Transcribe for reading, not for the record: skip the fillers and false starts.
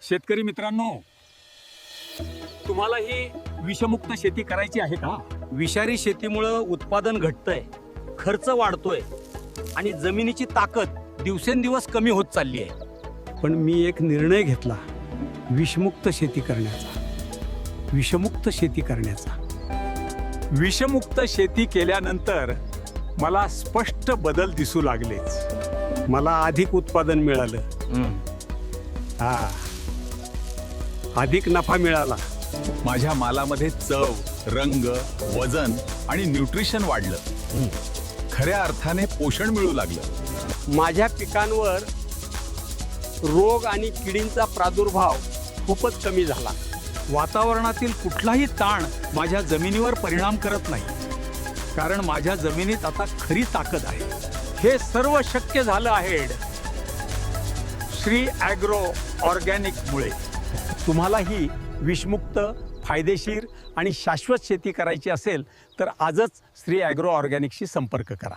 शेतकरी मित्रांनो, तुम्हाला ही विषमुक्त शेती करायची आहे का? विषारी शेतीमुळं उत्पादन घटतंय, खर्च वाढतोय आणि जमिनीची ताकद दिवसेंदिवस कमी होत चालली आहे. पण मी एक निर्णय घेतला, विषमुक्त शेती करण्याचा. विषमुक्त शेती करण्याचा. विषमुक्त शेती केल्यानंतर मला स्पष्ट बदल दिसू लागलेच. मला अधिक उत्पादन मिळालं. अधिक नफा मिळाला. माझ्या मालामध्ये चव, रंग, वजन आणि न्यूट्रिशन वाढलं. खऱ्या अर्थाने पोषण मिळू लागलं. माझ्या पिकांवर रोग आणि किडींचा प्रादुर्भाव खूपच कमी झाला. वातावरणातील कुठलाही ताण माझ्या जमिनीवर परिणाम करत नाही, कारण माझ्या जमिनीत आता खरी ताकद आहे. हे सर्व शक्य झालं आहे श्री ॲग्रो ऑर्गॅनिकमुळे. तुम्हालाही विषमुक्त, फायदेशीर आणि शाश्वत शेती करायची असेल तर आजच श्री ॲग्रो ऑर्गॅनिकशी संपर्क करा.